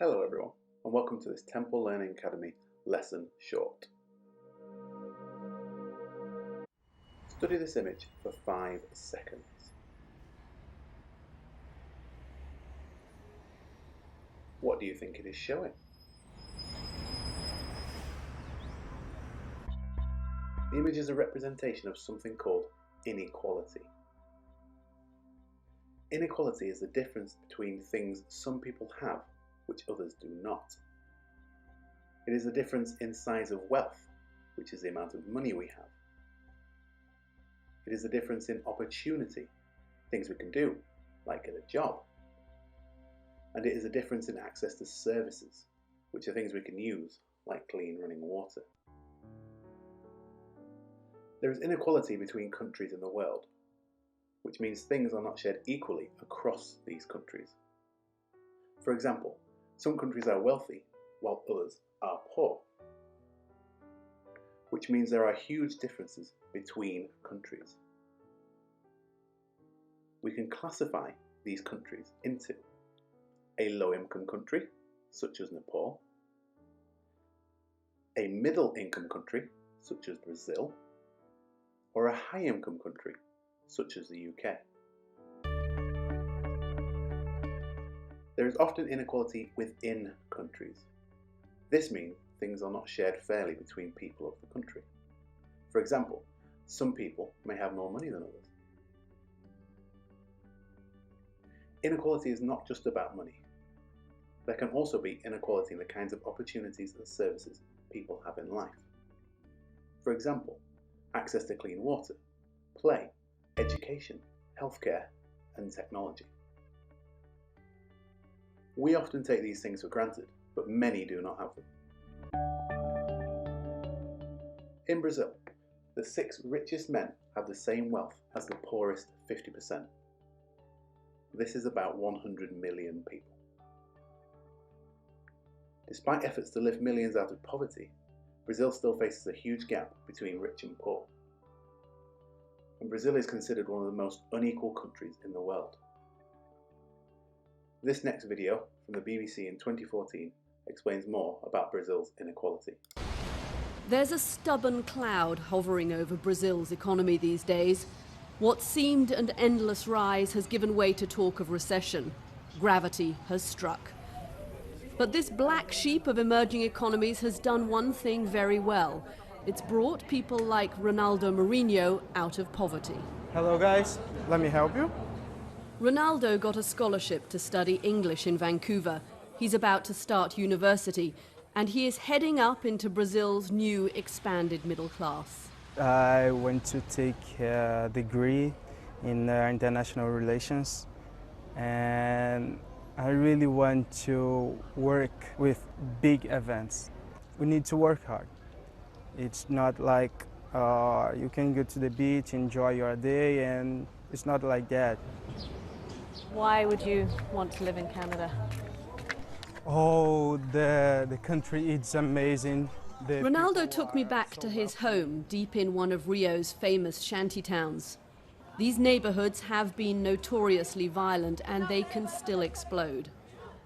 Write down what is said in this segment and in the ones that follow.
Hello everyone, and welcome to this Temple Learning Academy lesson short. Study this image for 5 seconds. What do you think it is showing? The image is a representation of something called inequality. Inequality is the difference between things some people have which others do not. It is the difference in size of wealth, which is the amount of money we have. It is the difference in opportunity, things we can do, like get a job. And it is a difference in access to services, which are things we can use, like clean running water. There is inequality between countries in the world, which means things are not shared equally across these countries. For example, some countries are wealthy while others are poor, which means there are huge differences between countries. We can classify these countries into a low-income country, such as Nepal, a middle-income country, such as Brazil, or a high-income country, such as the UK. There is often inequality within countries. This means things are not shared fairly between people of the country. For example, some people may have more money than others. Inequality is not just about money. There can also be inequality in the kinds of opportunities and services people have in life. For example, access to clean water, play, education, healthcare, and technology. We often take these things for granted, but many do not have them. In Brazil, the 6 richest men have the same wealth as the poorest 50%. This is about 100 million people. Despite efforts to lift millions out of poverty, Brazil still faces a huge gap between rich and poor. And Brazil is considered one of the most unequal countries in the world. This next video from the BBC in 2014 explains more about Brazil's inequality. There's a stubborn cloud hovering over Brazil's economy these days. What seemed an endless rise has given way to talk of recession. Gravity has struck. But this black sheep of emerging economies has done one thing very well. It's brought people like Ronaldo Mourinho out of poverty. Hello guys, let me help you. Ronaldo got a scholarship to study English in Vancouver. He's about to start university, and he is heading up into Brazil's new expanded middle class. I went to take a degree in international relations, and I really want to work with big events. We need to work hard. It's not like you can go to the beach, enjoy your day, and it's not like that. Why would you want to live in Canada? Oh, the country is amazing. Ronaldo took me back to his home, deep in one of Rio's famous shanty towns. These neighborhoods have been notoriously violent, and they can still explode.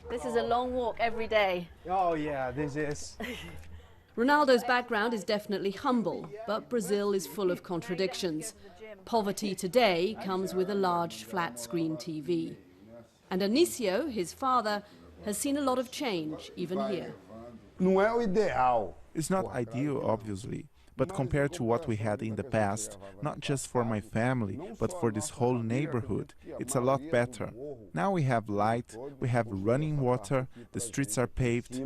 This is a long walk every day. Oh yeah, this is. Ronaldo's background is definitely humble, but Brazil is full of contradictions. Poverty today comes with a large flat-screen TV. And Anicio, his father, has seen a lot of change, even here. It's not ideal, obviously, but compared to what we had in the past, not just for my family, but for this whole neighborhood, it's a lot better. Now we have light, we have running water, the streets are paved.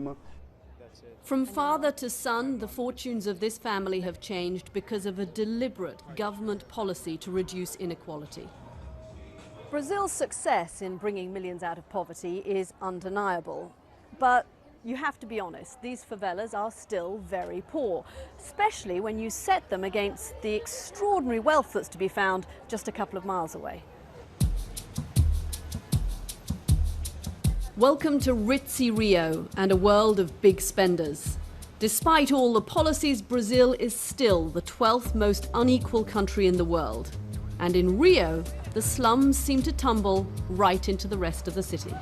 From father to son, the fortunes of this family have changed because of a deliberate government policy to reduce inequality. Brazil's success in bringing millions out of poverty is undeniable. But you have to be honest, these favelas are still very poor, especially when you set them against the extraordinary wealth that's to be found just a couple of miles away. Welcome to ritzy Rio and a world of big spenders. Despite all the policies, Brazil is still the 12th most unequal country in the world. And in Rio, the slums seem to tumble right into the rest of the city.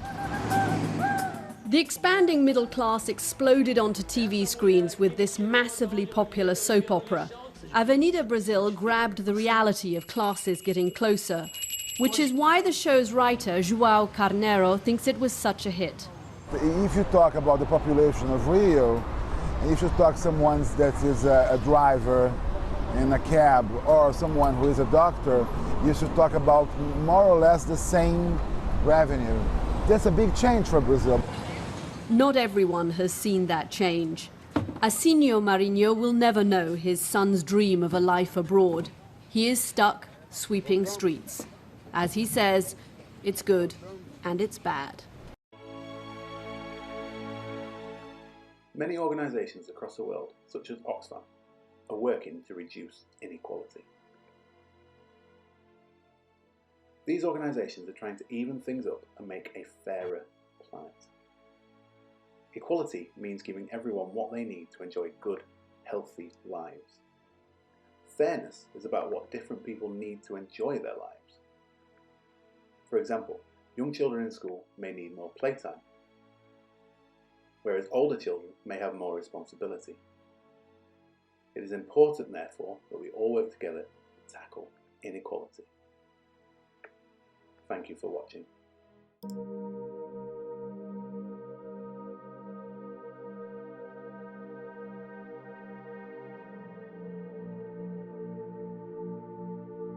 The expanding middle class exploded onto TV screens with this massively popular soap opera. Avenida Brazil grabbed the reality of classes getting closer, which is why the show's writer, João Carneiro, thinks it was such a hit. If you talk about the population of Rio, if you talk someone that is a driver in a cab or someone who is a doctor, you should talk about more or less the same revenue. That's a big change for Brazil. Not everyone has seen that change. Asinio Marinho will never know his son's dream of a life abroad. He is stuck sweeping streets. As he says, it's good and it's bad. Many organisations across the world, such as Oxfam, are working to reduce inequality. These organisations are trying to even things up and make a fairer planet. Equality means giving everyone what they need to enjoy good, healthy lives. Fairness is about what different people need to enjoy their lives. For example, young children in school may need more playtime, whereas older children may have more responsibility. It is important, therefore, that we all work together to tackle inequality. Thank you for watching.